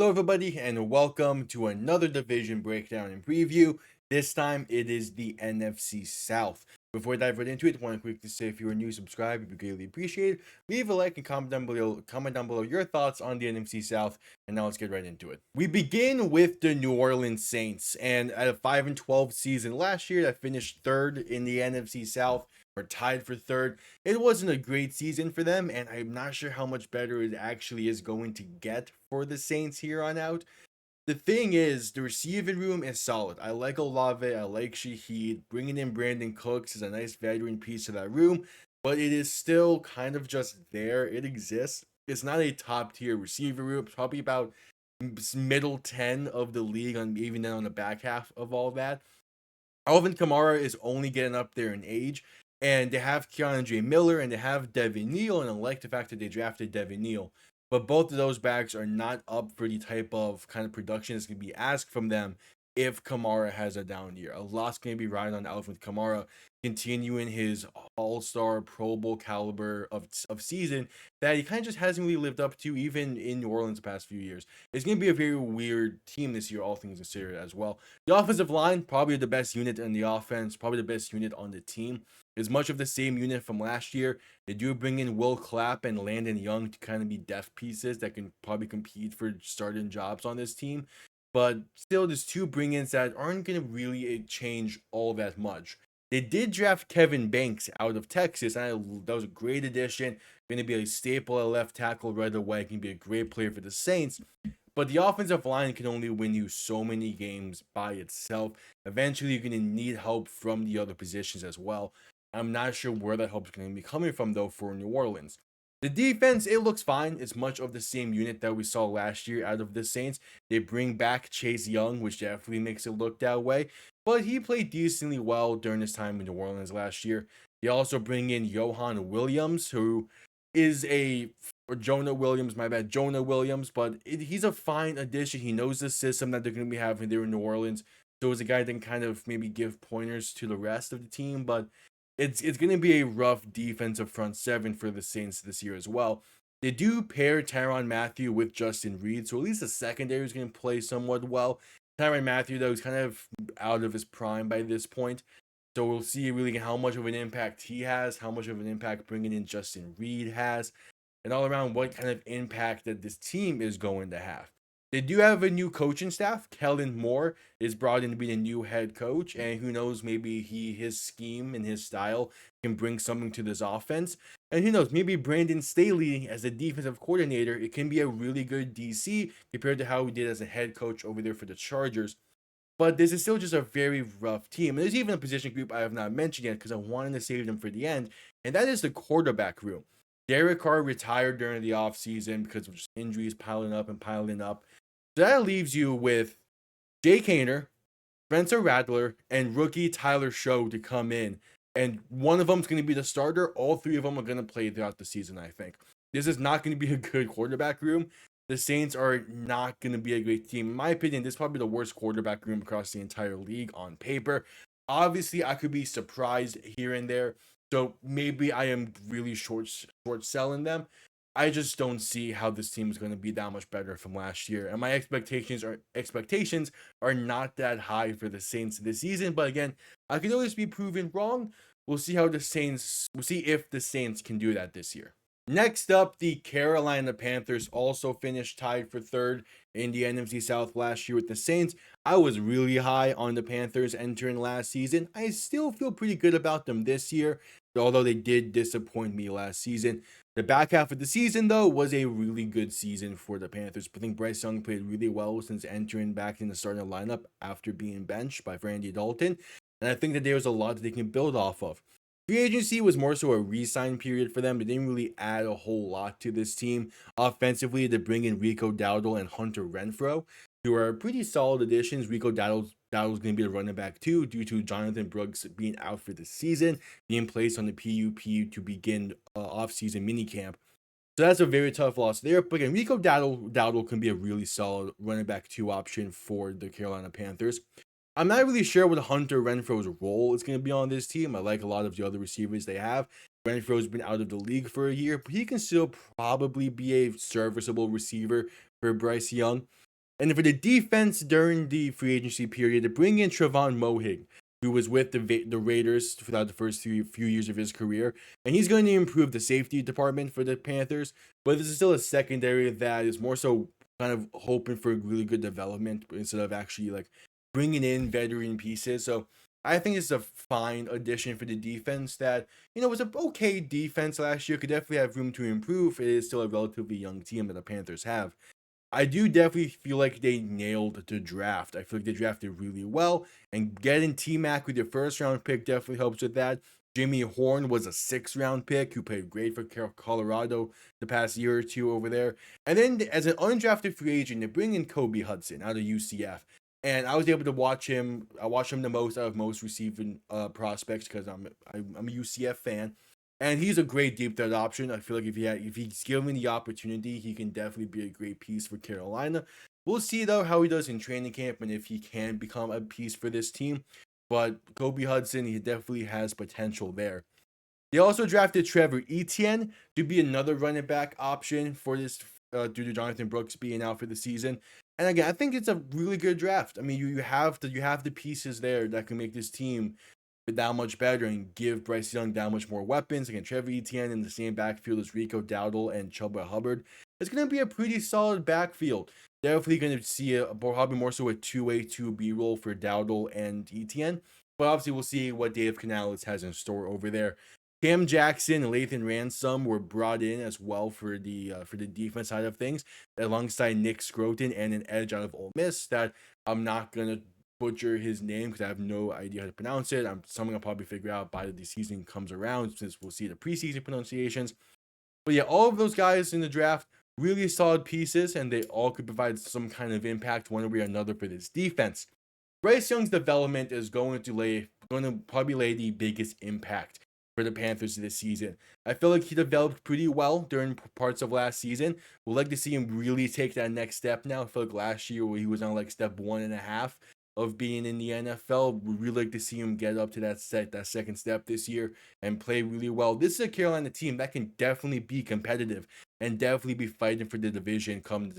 Hello, everybody, and welcome to another division breakdown and preview. This time it is the NFC South. Before I dive right into it, I want to quickly say if you are new, subscribe, it'd be greatly appreciated. Leave a like and comment down below. Comment down below your thoughts on the NFC South. And now let's get right into it. We begin with the New Orleans Saints, and at a 5-12 season last year, that finished third in the NFC South. Or tied for third. It wasn't a great season for them, and I'm not sure how much better it actually is going to get for the Saints here on out. The thing is, the receiving room is solid. I like Olave, I like Shaheed. Bringing in Brandon Cooks is a nice veteran piece to that room, but it is still kind of just there. It exists. It's not a top tier receiver room. It's probably about middle 10 of the league, on even then on the back half of all that. Alvin Kamara is only getting up there in age, and they have Keandre Miller and they have Devin Neal, and I like the fact that they drafted Devin Neal. But both of those backs are not up for the type of kind of production that's going to be asked from them if Kamara has a down year. A lot's going to be riding on Alvin Kamara continuing his all-star Pro Bowl caliber of season that he kind of just hasn't really lived up to even in New Orleans the past few years. It's going to be a very weird team this year, all things considered as well. The offensive line, probably the best unit in the offense, probably the best unit on the team. Is much of the same unit from last year. They do bring in Will Clapp and Landon Young to kind of be depth pieces that can probably compete for starting jobs on this team. But still, there's two bring-ins that aren't going to really change all that much. They did draft Kevin Banks out of Texas, and that was a great addition. Going to be a staple at left tackle right away. Can be a great player for the Saints. But the offensive line can only win you so many games by itself. Eventually, you're going to need help from the other positions as well. I'm not sure where that help is going to be coming from, though, for New Orleans. The defense, it looks fine. It's much of the same unit that we saw last year out of the Saints. They bring back Chase Young, which definitely makes it look that way. But he played decently well during his time in New Orleans last year. They also bring in Johan Williams, who is Jonah Williams, my bad, Jonah Williams, but he's a fine addition. He knows the system that they're going to be having there in New Orleans. So he's a guy that can kind of maybe give pointers to the rest of the team, but it's going to be a rough defensive front seven for the Saints this year as well. They do pair Tyrann Mathieu with Justin Reed, so at least the secondary is going to play somewhat well. Tyrann Mathieu, though, is kind of out of his prime by this point. So we'll see really how much of an impact he has, how much of an impact bringing in Justin Reed has, and all around what kind of impact that this team is going to have. They do have a new coaching staff. Kellen Moore is brought in to be the new head coach, and who knows, maybe his scheme and his style can bring something to this offense. And who knows, maybe Brandon Staley as a defensive coordinator, it can be a really good DC compared to how he did as a head coach over there for the Chargers. But this is still just a very rough team. And there's even a position group I have not mentioned yet because I wanted to save them for the end, and that is the quarterback room. Derek Carr retired during the offseason because of just injuries piling up and piling up. So that leaves you with Jake Haener, Spencer Rattler, and rookie Tyler Show to come in. And one of them is going to be the starter. All three of them are going to play throughout the season, I think. This is not going to be a good quarterback room. The Saints are not going to be a great team. In my opinion, this is probably the worst quarterback room across the entire league on paper. Obviously, I could be surprised here and there. So maybe I am really short selling them. I just don't see how this team is going to be that much better from last year. And my expectations are not that high for the Saints this season. But again, I could always be proven wrong. We'll see if the Saints can do that this year. Next up, the Carolina Panthers also finished tied for third in the NFC South last year with the Saints. I was really high on the Panthers entering last season. I still feel pretty good about them this year, although they did disappoint me last season. The back half of the season, though, was a really good season for the Panthers. I think Bryce Young played really well since entering back in the starting lineup after being benched by Randy Dalton. And I think that there was a lot that they can build off of. Free agency was more so a re-sign period for them. They didn't really add a whole lot to this team. Offensively, they bring in Rico Dowdle and Hunter Renfrow, who are pretty solid additions. Rico Dowdle's going to be the running back too, due to Jonathan Brooks being out for the season, being placed on the PUP to begin off-season minicamp. So that's a very tough loss there. But again, Rico Dowdle can be a really solid running back 2 option for the Carolina Panthers. I'm not really sure what Hunter Renfro's role is going to be on this team. I like a lot of the other receivers they have. Renfro's been out of the league for a year, but he can still probably be a serviceable receiver for Bryce Young. And then for the defense during the free agency period, to bring in Trevon Mohig, who was with the Raiders throughout the first few years of his career, and he's going to improve the safety department for the Panthers. But this is still a secondary that is more so kind of hoping for really good development instead of actually like bringing in veteran pieces. So I think it's a fine addition for the defense that, was an okay defense last year. Could definitely have room to improve. It is still a relatively young team that the Panthers have. I do definitely feel like they nailed the draft. I feel like they drafted really well, and getting T Mac with your first round pick definitely helps with that. Jimmy Horn was a 6th round pick who played great for Colorado the past year or two over there. And then as an undrafted free agent, they bring in Kobe Hudson out of UCF. And I was able to watch him. I watched him the most out of most receiving prospects because I'm a UCF fan. And he's a great deep threat option. I feel like if he's given the opportunity, he can definitely be a great piece for Carolina. We'll see though how he does in training camp and if he can become a piece for this team. But Kobe Hudson, he definitely has potential there. They also drafted Trevor Etienne to be another running back option for this due to Jonathan Brooks being out for the season. And again, I think it's a really good draft. I mean, you have the pieces there that can make this team that much better and give Bryce Young that much more weapons. Again, Trevor Etienne in the same backfield as Rico Dowdle and Chuba Hubbard. It's going to be a pretty solid backfield. Definitely going to see probably more so a 2A, 2B role for Dowdle and Etienne. But obviously, we'll see what Dave Canales has in store over there. Cam Jackson and Lathan Ransom were brought in as well for the defense side of things, alongside Nick Scroton and an edge out of Ole Miss that I'm not gonna butcher his name because I have no idea how to pronounce it. I'm something I'll probably figure out by the season comes around since we'll see the preseason pronunciations. But yeah, all of those guys in the draft, really solid pieces, and they all could provide some kind of impact one way or another for this defense. Bryce Young's development is going to probably lay the biggest impact for the Panthers this season. I feel like he developed pretty well during parts of last season. We'd like to see him really take that next step now. I feel like last year where he was on like step 1.5 of being in the NFL, we'd really like to see him get up to that second step this year and play really well. This is a Carolina team that can definitely be competitive and definitely be fighting for the division come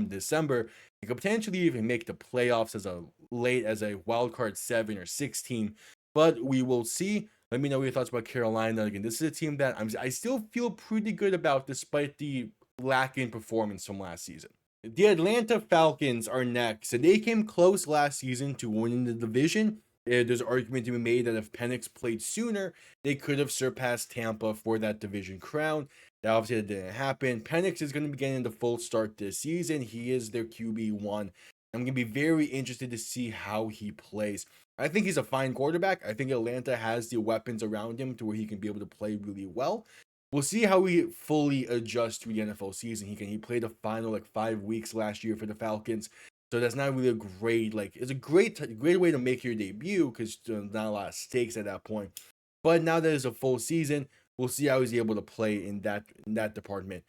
December. It could potentially even make the playoffs as a wild card 7 or 6 team, but we will see. Let me know your thoughts about Carolina. Again, this is a team that I still feel pretty good about despite the lack in performance from last season. The Atlanta Falcons are next, and they came close last season to winning the division. There's an argument to be made that if Penix played sooner, they could have surpassed Tampa for that division crown. That obviously didn't happen. Penix is going to be getting the full start this season. He is their QB1. I'm going to be very interested to see how he plays. I think he's a fine quarterback. I think Atlanta has the weapons around him to where he can be able to play really well. We'll see how he fully adjusts to the NFL season. He played the final like 5 weeks last year for the Falcons. So that's not really a great it's a great way to make your debut because not a lot of stakes at that point. But now that it's a full season, we'll see how he's able to play in that department.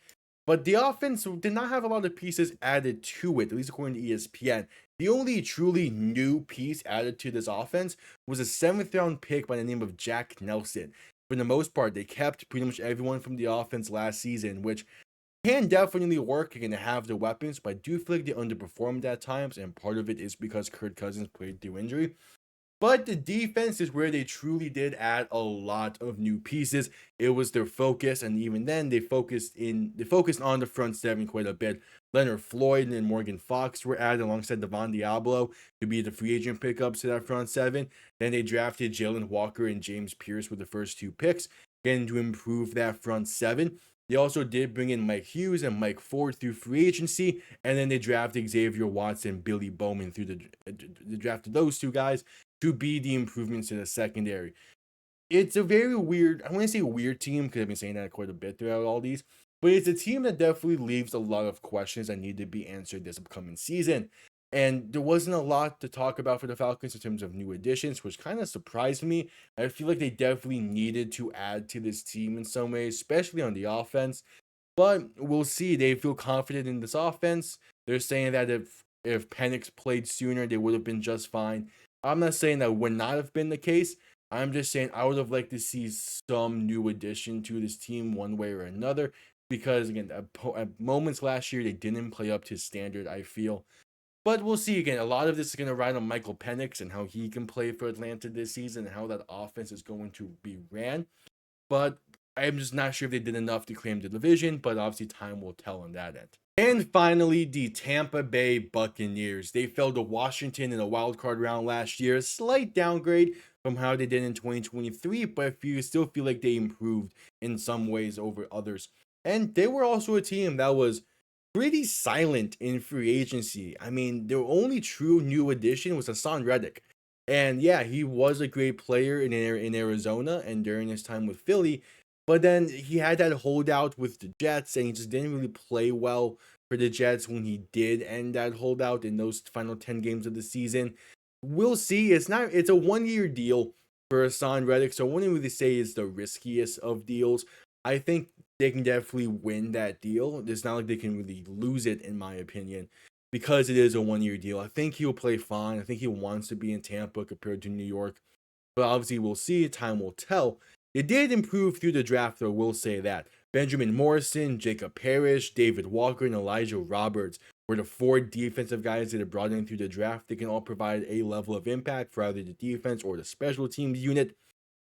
But the offense did not have a lot of pieces added to it, at least according to ESPN. The only truly new piece added to this offense was a 7th-round pick by the name of Jack Nelson. For the most part, they kept pretty much everyone from the offense last season, which can definitely work and have the weapons, but I do feel like they underperformed at times, and part of it is because Kirk Cousins played through injury. But the defense is where they truly did add a lot of new pieces. It was their focus, and even then, they focused on the front 7 quite a bit. Leonard Floyd and Morgan Fox were added alongside Devon Diablo to be the free agent pickups to that front 7. Then they drafted Jalen Walker and James Pierce with the first 2 picks, again to improve that front 7. They also did bring in Mike Hughes and Mike Ford through free agency, and then they drafted Xavier Watson, Billy Bowman through they drafted those 2 guys to be the improvements to the secondary. It's a very weird, I want to say weird team because I've been saying that quite a bit throughout all these, but it's a team that definitely leaves a lot of questions that need to be answered this upcoming season. And there wasn't a lot to talk about for the Falcons in terms of new additions, which kind of surprised me. I feel like they definitely needed to add to this team in some ways, especially on the offense. But we'll see. They feel confident in this offense. They're saying that if Penix played sooner, they would have been just fine. I'm not saying that would not have been the case. I'm just saying I would have liked to see some new addition to this team one way or another. Because again, at moments last year they didn't play up to standard, I feel. But we'll see again. A lot of this is going to ride on Michael Penix and how he can play for Atlanta this season and how that offense is going to be ran. But I'm just not sure if they did enough to claim the division, but obviously time will tell on that end. And finally, the Tampa Bay Buccaneers. They fell to Washington in a wild card round last year. A slight downgrade from how they did in 2023, but you still feel like they improved in some ways over others. And they were also a team that was pretty silent in free agency. I mean, their only true new addition was Hassan Reddick. And yeah, he was a great player in Arizona and during his time with Philly, but then he had that holdout with the Jets, and he just didn't really play well for the Jets when he did end that holdout in those final 10 games of the season. We'll see. It's a 1 year deal for Hassan Reddick, so I wouldn't really say it's the riskiest of deals. I think they can definitely win that deal. It's not like they can really lose it, in my opinion, because it is a 1 year deal. I think he'll play fine. I think he wants to be in Tampa compared to New York. But obviously, we'll see. Time will tell. It did improve through the draft, though, we'll say that. Benjamin Morrison, Jacob Parrish, David Walker, and Elijah Roberts were the four defensive guys that are brought in through the draft. They can all provide a level of impact for either the defense or the special teams unit.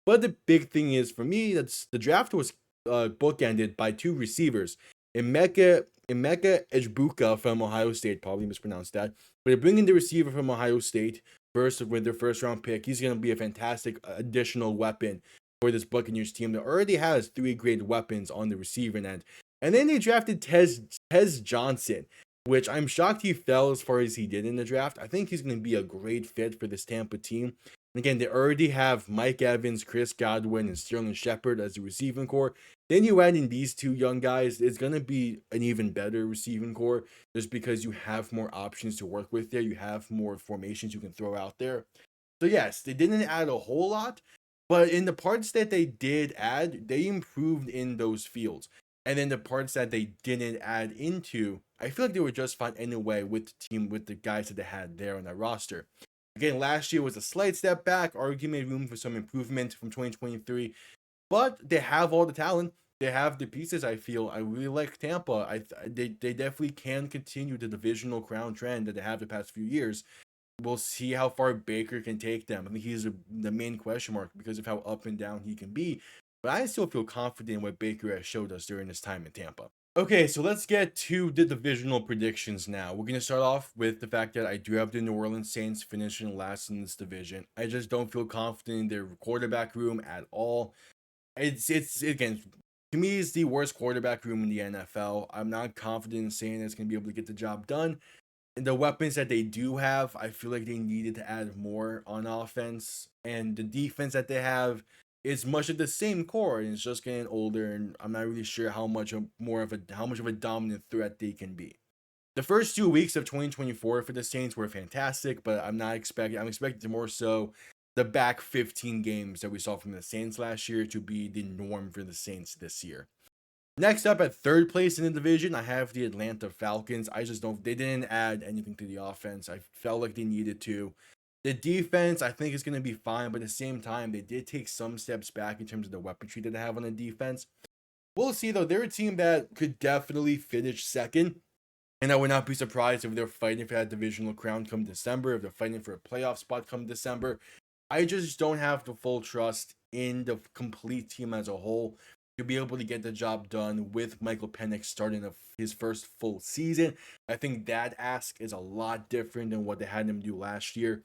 But the big thing is, for me, that's the draft was bookended by two receivers. Emeka Ejbuka from Ohio State, probably mispronounced that. But they're bringing the receiver from Ohio State first with their first round pick. He's going to be a fantastic additional weapon for this Buccaneers team that already has three great weapons on the receiving end. And then they drafted Tez Johnson, which I'm shocked he fell as far as he did in the draft. I think he's going to be a great fit for this Tampa team. And again, they already have Mike Evans, Chris Godwin, and Sterling Shepard as the receiving core. Then you add in these two young guys, it's going to be an even better receiving core just because you have more options to work with there. You have more formations you can throw out there. So, yes, they didn't add a whole lot, but in the parts that they did add, they improved in those fields. And then the parts that they didn't add into, I feel like they were just fine anyway with the team, with the guys that they had there on that roster. Again, last year was a slight step back, arguably room for some improvement from 2023, but they have all the talent. They have the pieces. I feel I really like Tampa. They definitely can continue the divisional crown trend that they have the past few years. We'll see how far Baker can take them. I think he's the main question mark because of how up and down he can be. But I still feel confident in what Baker has showed us during his time in Tampa. Okay, so let's get to the divisional predictions now. We're going to start off with the fact that I do have the New Orleans Saints finishing last in this division. I just don't feel confident in their quarterback room at all. It's again, to me, it's the worst quarterback room in the NFL. I'm not confident in saying it's going to be able to get the job done. And the weapons that they do have, I feel like they needed to add more on offense. And the defense that they have is much of the same core, and it's just getting older. And I'm not really sure how much of a dominant threat they can be. The first 2 weeks of 2024 for the Saints were fantastic, but I'm expecting more so the back 15 games that we saw from the Saints last year to be the norm for the Saints this year. Next up at third place in the division, I have the Atlanta Falcons. They didn't add anything to the offense. I felt like they needed to. The defense, I think, is going to be fine, but at the same time, they did take some steps back in terms of the weaponry that they have on the defense. We'll see, though. They're a team that could definitely finish second, and I would not be surprised if they're fighting for that divisional crown come December, if they're fighting for a playoff spot come December. I just don't have the full trust in the complete team as a whole to be able to get the job done with Michael Penix starting his first full season. I think that ask is a lot different than what they had him do last year.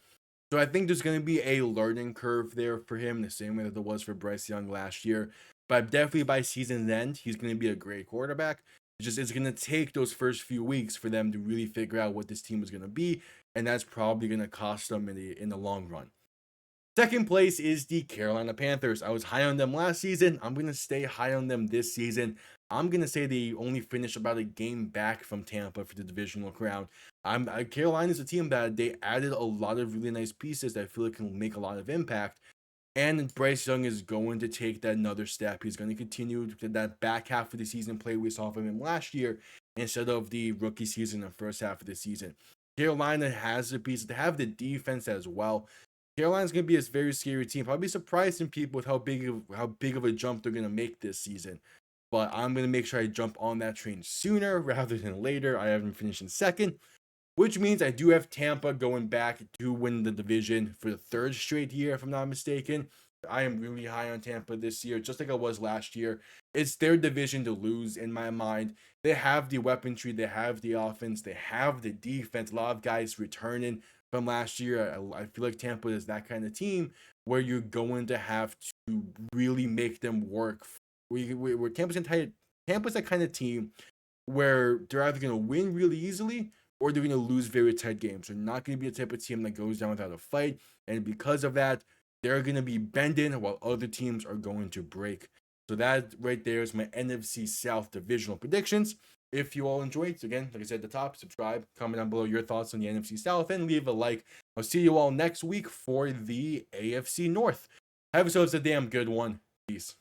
So I think there's going to be a learning curve there for him, the same way that there was for Bryce Young last year. But definitely by season's end, he's going to be a great quarterback. It's going to take those first few weeks for them to really figure out what this team is going to be, and that's probably going to cost them in the long run. Second place is the Carolina Panthers. I was high on them last season. I'm going to stay high on them this season. I'm going to say they only finished about a game back from Tampa for the divisional crown. Carolina is a team that they added a lot of really nice pieces that I feel like can make a lot of impact. And Bryce Young is going to take that another step. He's going to continue that back half of the season play we saw from him last year instead of the rookie season and first half of the season. Carolina has the pieces. They have the defense as well. Carolina's going to be a very scary team. Probably surprising people with how big of a jump they're going to make this season. But I'm going to make sure I jump on that train sooner rather than later. I have them finishing second. which means I do have Tampa going back to win the division for the third straight year, if I'm not mistaken. I am really high on Tampa this year, just like I was last year. It's their division to lose in my mind. They have the weaponry, they have the offense, they have the defense. A lot of guys returning from last year. I feel like Tampa is that kind of team where you're going to have to really make them work. Where Tampa's that kind of team where they're either going to win really easily or they're going to lose very tight games. They're not going to be the type of team that goes down without a fight. And because of that, they're going to be bending while other teams are going to break. So that right there is my NFC South divisional predictions. If you all enjoyed, so again, like I said at the top, subscribe, comment down below your thoughts on the NFC South, and leave a like. I'll see you all next week for the AFC North. Have yourselves a damn good one. Peace.